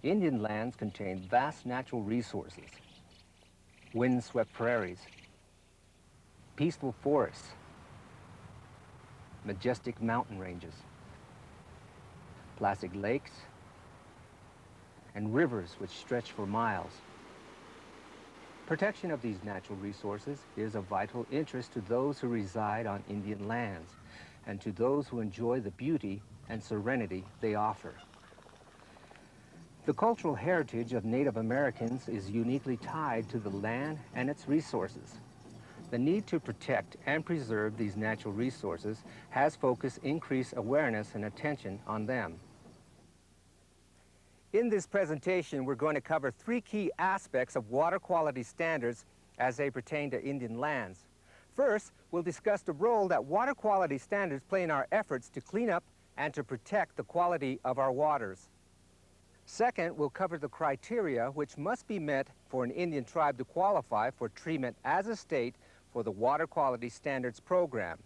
Indian lands contain vast natural resources, wind-swept prairies, peaceful forests, majestic mountain ranges, placid lakes, and rivers which stretch for miles. Protection of these natural resources is of vital interest to those who reside on Indian lands and to those who enjoy the beauty and serenity they offer. The cultural heritage of Native Americans is uniquely tied to the land and its resources. The need to protect and preserve these natural resources has focused increased awareness and attention on them. In this presentation, we're going to cover three key aspects of water quality standards as they pertain to Indian lands. First, we'll discuss the role that water quality standards play in our efforts to clean up and to protect the quality of our waters. Second, we'll cover the criteria which must be met for an Indian tribe to qualify for treatment as a state for the Water Quality Standards Program.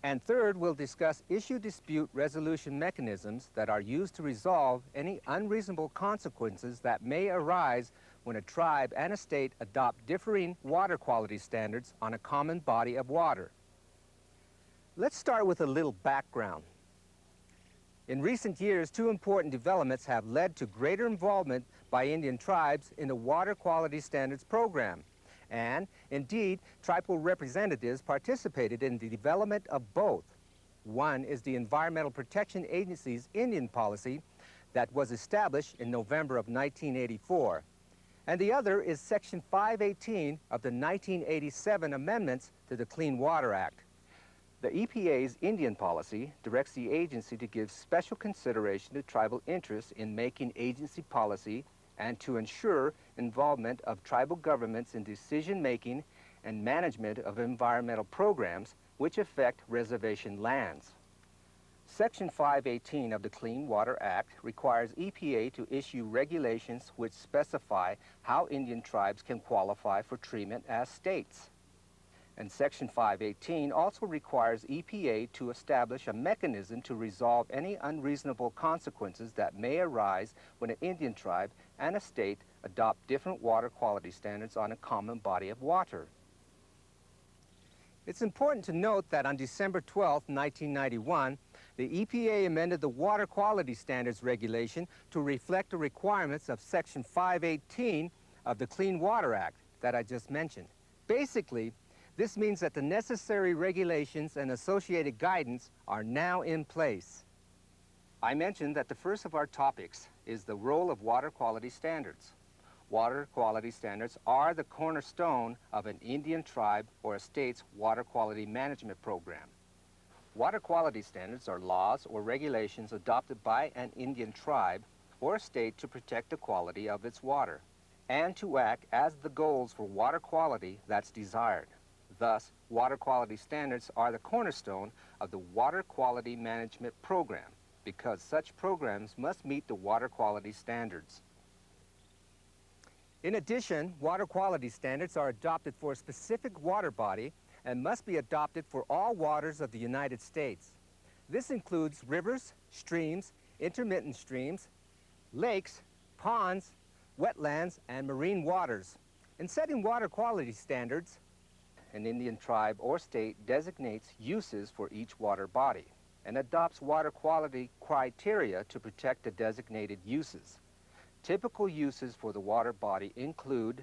And third, we'll discuss issue dispute resolution mechanisms that are used to resolve any unreasonable consequences that may arise when a tribe and a state adopt differing water quality standards on a common body of water. Let's start with a little background. In recent years, two important developments have led to greater involvement by Indian tribes in the Water Quality Standards Program. And, indeed, tribal representatives participated in the development of both. One is the Environmental Protection Agency's Indian policy that was established in November of 1984. And the other is Section 518 of the 1987 amendments to the Clean Water Act. The EPA's Indian policy directs the agency to give special consideration to tribal interests in making agency policy and to ensure involvement of tribal governments in decision-making and management of environmental programs which affect reservation lands. Section 518 of the Clean Water Act requires EPA to issue regulations which specify how Indian tribes can qualify for treatment as states. And Section 518 also requires EPA to establish a mechanism to resolve any unreasonable consequences that may arise when an Indian tribe and a state adopt different water quality standards on a common body of water. It's important to note that on December 12, 1991, the EPA amended the Water Quality Standards Regulation to reflect the requirements of Section 518 of the Clean Water Act that I just mentioned. Basically, this means that the necessary regulations and associated guidance are now in place. I mentioned that the first of our topics is the role of water quality standards. Water quality standards are the cornerstone of an Indian tribe or a state's water quality management program. Water quality standards are laws or regulations adopted by an Indian tribe or a state to protect the quality of its water and to act as the goals for water quality that's desired. Thus, water quality standards are the cornerstone of the Water Quality Management Program because such programs must meet the water quality standards. In addition, water quality standards are adopted for a specific water body and must be adopted for all waters of the United States. This includes rivers, streams, intermittent streams, lakes, ponds, wetlands, and marine waters. In setting water quality standards, an Indian tribe or state designates uses for each water body and adopts water quality criteria to protect the designated uses. Typical uses for the water body include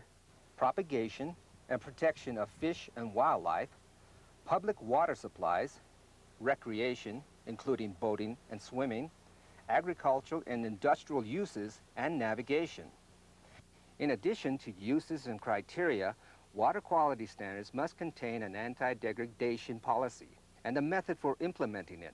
propagation and protection of fish and wildlife, public water supplies, recreation, including boating and swimming, agricultural and industrial uses, and navigation. In addition to uses and criteria, water quality standards must contain an anti-degradation policy and a method for implementing it.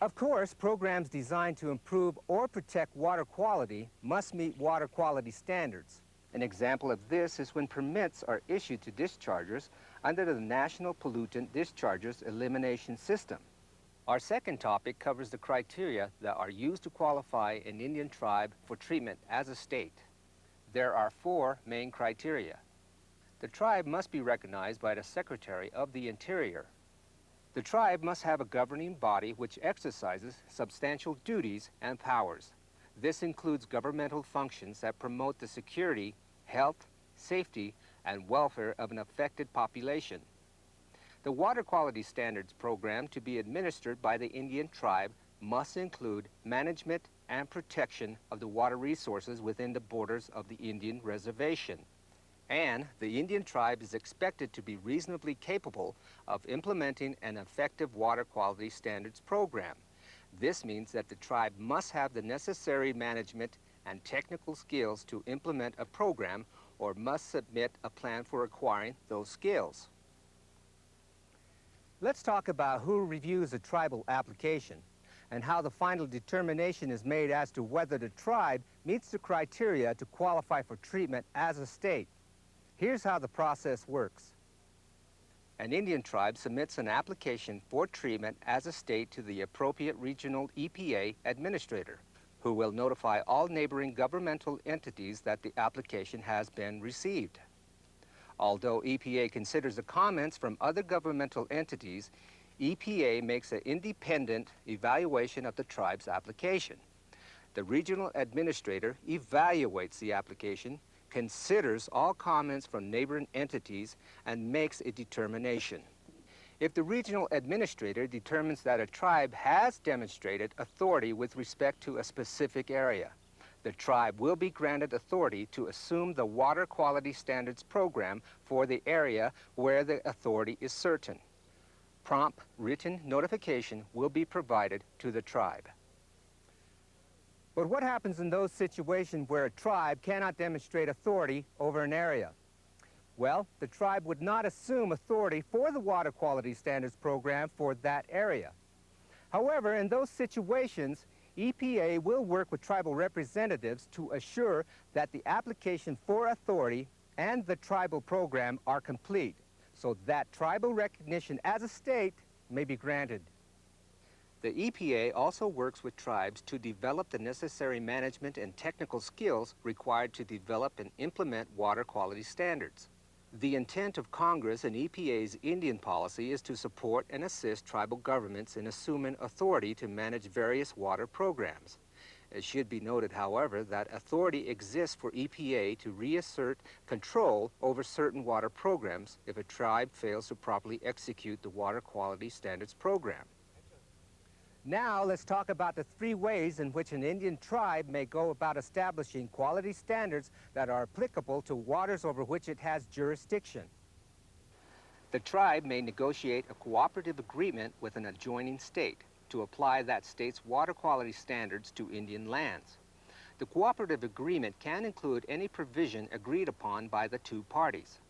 Of course, programs designed to improve or protect water quality must meet water quality standards. An example of this is when permits are issued to dischargers under the National Pollutant Dischargers Elimination System. Our second topic covers the criteria that are used to qualify an Indian tribe for treatment as a state. There are 4 main criteria. The tribe must be recognized by the Secretary of the Interior. The tribe must have a governing body which exercises substantial duties and powers. This includes governmental functions that promote the security, health, safety, and welfare of an affected population. The Water Quality Standards Program to be administered by the Indian tribe must include management and protection of the water resources within the borders of the Indian reservation. And the Indian tribe is expected to be reasonably capable of implementing an effective water quality standards program. This means that the tribe must have the necessary management and technical skills to implement a program or must submit a plan for acquiring those skills. Let's talk about who reviews a tribal application and how the final determination is made as to whether the tribe meets the criteria to qualify for treatment as a state. Here's how the process works. An Indian tribe submits an application for treatment as a state to the appropriate regional EPA administrator, who will notify all neighboring governmental entities that the application has been received. Although EPA considers the comments from other governmental entities, EPA makes an independent evaluation of the tribe's application. The regional administrator evaluates the application, considers all comments from neighboring entities, and makes a determination. If the regional administrator determines that a tribe has demonstrated authority with respect to a specific area, the tribe will be granted authority to assume the Water Quality Standards Program for the area where the authority is certain. Prompt written notification will be provided to the tribe. But what happens in those situations where a tribe cannot demonstrate authority over an area? Well, the tribe would not assume authority for the Water Quality Standards Program for that area. However, in those situations, EPA will work with tribal representatives to assure that the application for authority and the tribal program are complete, so that tribal recognition as a state may be granted. The EPA also works with tribes to develop the necessary management and technical skills required to develop and implement water quality standards. The intent of Congress and EPA's Indian policy is to support and assist tribal governments in assuming authority to manage various water programs. It should be noted, however, that authority exists for EPA to reassert control over certain water programs if a tribe fails to properly execute the Water Quality Standards Program. Now let's talk about the three ways in which an Indian tribe may go about establishing quality standards that are applicable to waters over which it has jurisdiction. The tribe may negotiate a cooperative agreement with an adjoining state to apply that state's water quality standards to Indian lands. The cooperative agreement can include any provision agreed upon by the two parties.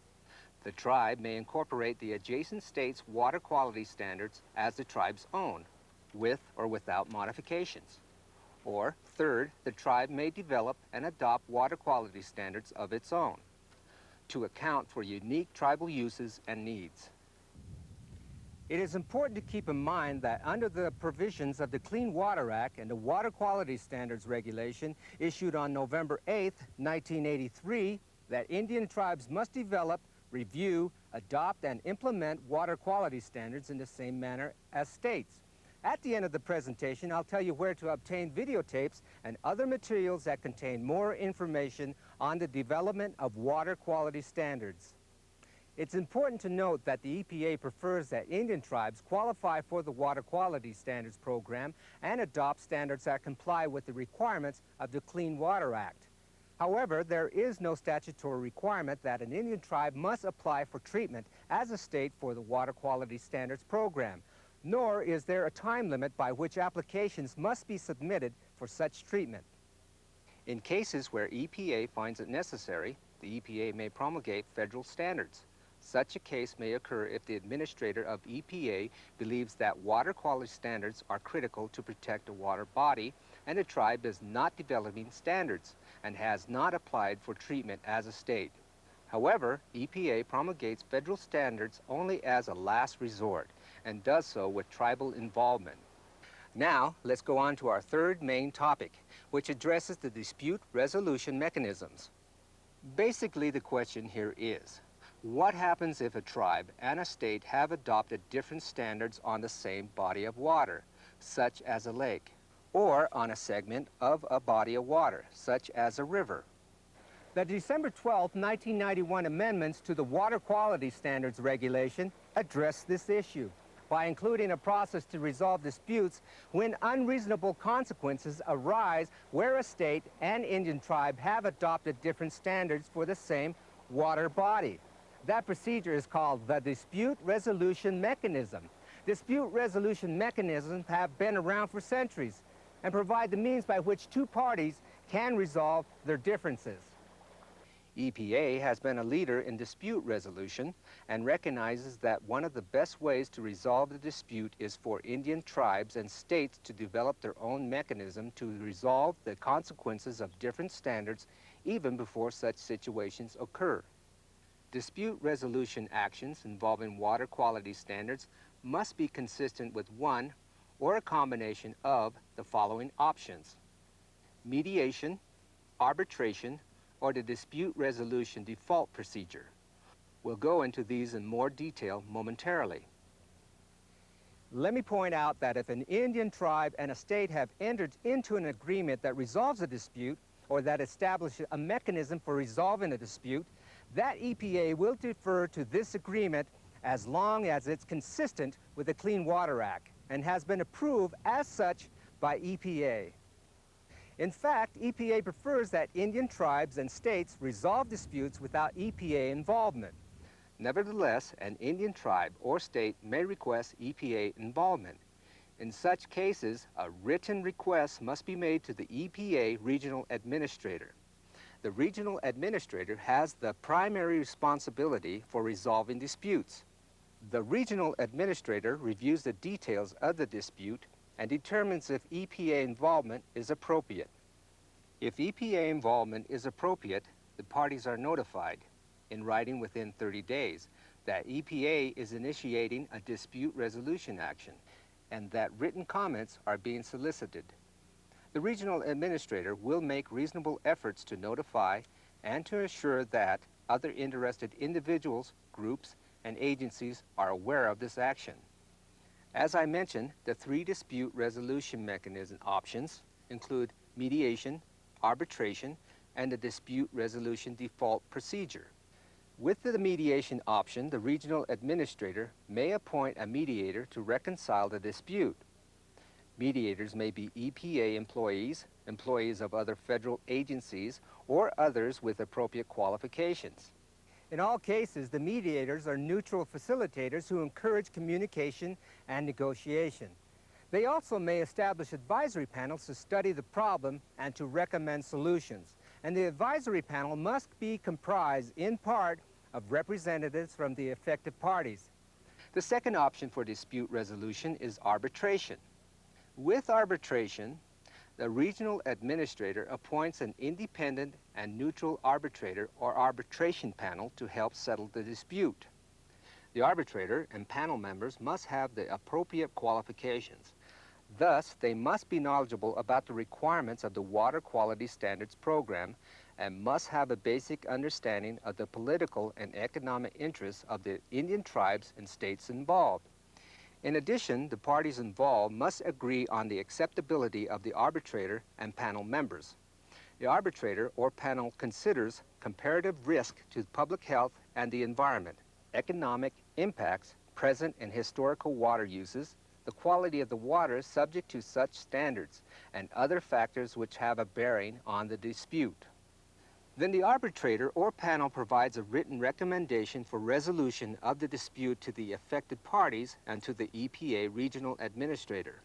The tribe may incorporate the adjacent state's water quality standards as the tribe's own, with or without modifications. Or, third, the tribe may develop and adopt water quality standards of its own to account for unique tribal uses and needs. It is important to keep in mind that under the provisions of the Clean Water Act and the Water Quality Standards Regulation issued on November 8, 1983, that Indian tribes must develop, review, adopt, and implement water quality standards in the same manner as states. At the end of the presentation, I'll tell you where to obtain videotapes and other materials that contain more information on the development of water quality standards. It's important to note that the EPA prefers that Indian tribes qualify for the Water Quality Standards Program and adopt standards that comply with the requirements of the Clean Water Act. However, there is no statutory requirement that an Indian tribe must apply for treatment as a state for the Water Quality Standards Program, nor is there a time limit by which applications must be submitted for such treatment. In cases where EPA finds it necessary, the EPA may promulgate federal standards. Such a case may occur if the administrator of EPA believes that water quality standards are critical to protect a water body and a tribe is not developing standards and has not applied for treatment as a state. However, EPA promulgates federal standards only as a last resort and does so with tribal involvement. Now, let's go on to our third main topic, which addresses the dispute resolution mechanisms. Basically, the question here is, what happens if a tribe and a state have adopted different standards on the same body of water, such as a lake? or on a segment of a body of water, such as a river. The December 12, 1991 amendments to the Water Quality Standards Regulation address this issue by including a process to resolve disputes when unreasonable consequences arise where a state and Indian tribe have adopted different standards for the same water body. That procedure is called the Dispute Resolution Mechanism. Dispute resolution mechanisms have been around for centuries and provide the means by which two parties can resolve their differences. EPA has been a leader in dispute resolution and recognizes that one of the best ways to resolve the dispute is for Indian tribes and states to develop their own mechanism to resolve the consequences of different standards even before such situations occur. Dispute resolution actions involving water quality standards must be consistent with one or a combination of the following options: mediation, arbitration, or the dispute resolution default procedure. We'll go into these in more detail momentarily. Let me point out that if an Indian tribe and a state have entered into an agreement that resolves a dispute or that establishes a mechanism for resolving a dispute, that EPA will defer to this agreement as long as it's consistent with the Clean Water Act and has been approved as such by EPA. In fact, EPA prefers that Indian tribes and states resolve disputes without EPA involvement. Nevertheless, an Indian tribe or state may request EPA involvement. In such cases, a written request must be made to the EPA regional administrator. The regional administrator has the primary responsibility for resolving disputes. The regional administrator reviews the details of the dispute and determines if EPA involvement is appropriate. If EPA involvement is appropriate, the parties are notified in writing within 30 days that EPA is initiating a dispute resolution action and that written comments are being solicited. The regional administrator will make reasonable efforts to notify and to assure that other interested individuals, groups, and agencies are aware of this action. As I mentioned, the three dispute resolution mechanism options include mediation, arbitration, and the dispute resolution default procedure. With the mediation option, the regional administrator may appoint a mediator to reconcile the dispute. Mediators may be EPA employees, employees of other federal agencies, or others with appropriate qualifications. In all cases, the mediators are neutral facilitators who encourage communication and negotiation. They also may establish advisory panels to study the problem and to recommend solutions. And the advisory panel must be comprised in part of representatives from the affected parties. The second option for dispute resolution is arbitration. With arbitration, the regional administrator appoints an independent and neutral arbitrator or arbitration panel to help settle the dispute. The arbitrator and panel members must have the appropriate qualifications. Thus, they must be knowledgeable about the requirements of the Water Quality Standards Program and must have a basic understanding of the political and economic interests of the Indian tribes and states involved. In addition, the parties involved must agree on the acceptability of the arbitrator and panel members. The arbitrator or panel considers comparative risk to public health and the environment, economic impacts, present and historical water uses, the quality of the water subject to such standards, and other factors which have a bearing on the dispute. Then the arbitrator or panel provides a written recommendation for resolution of the dispute to the affected parties and to the EPA regional administrator.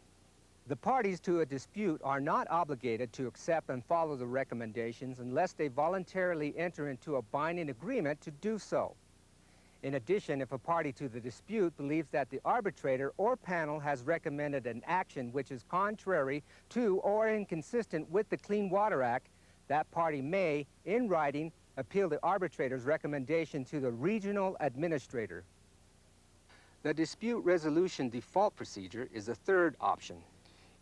The parties to a dispute are not obligated to accept and follow the recommendations unless they voluntarily enter into a binding agreement to do so. In addition, if a party to the dispute believes that the arbitrator or panel has recommended an action which is contrary to or inconsistent with the Clean Water Act, that party may, in writing, appeal the arbitrator's recommendation to the regional administrator. The dispute resolution default procedure is the third option.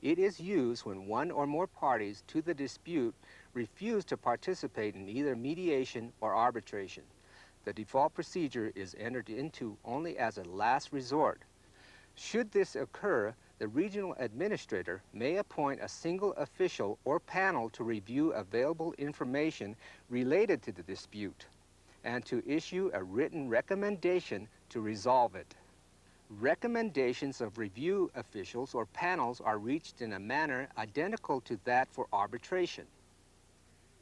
It is used when one or more parties to the dispute refuse to participate in either mediation or arbitration. The default procedure is entered into only as a last resort. Should this occur, the regional administrator may appoint a single official or panel to review available information related to the dispute and to issue a written recommendation to resolve it. Recommendations of review officials or panels are reached in a manner identical to that for arbitration.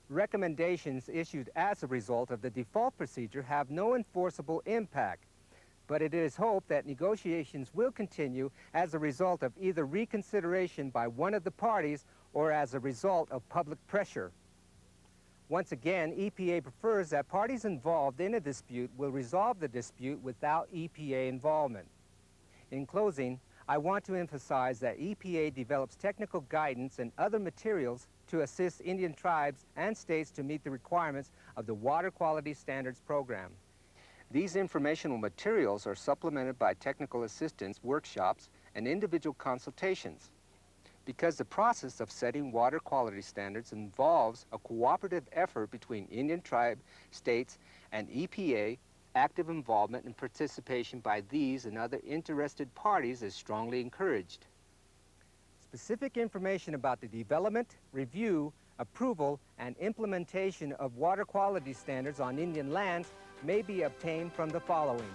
Recommendations issued as a result of the default procedure have no enforceable impact, but it is hoped that negotiations will continue as a result of either reconsideration by one of the parties or as a result of public pressure. Once again, EPA prefers that parties involved in a dispute will resolve the dispute without EPA involvement. In closing, I want to emphasize that EPA develops technical guidance and other materials to assist Indian tribes and states to meet the requirements of the Water Quality Standards Program. These informational materials are supplemented by technical assistance, workshops, and individual consultations. Because the process of setting water quality standards involves a cooperative effort between Indian tribe, states, and EPA, active involvement and participation by these and other interested parties is strongly encouraged. Specific information about the development, review, approval, and implementation of water quality standards on Indian lands may be obtained from the following.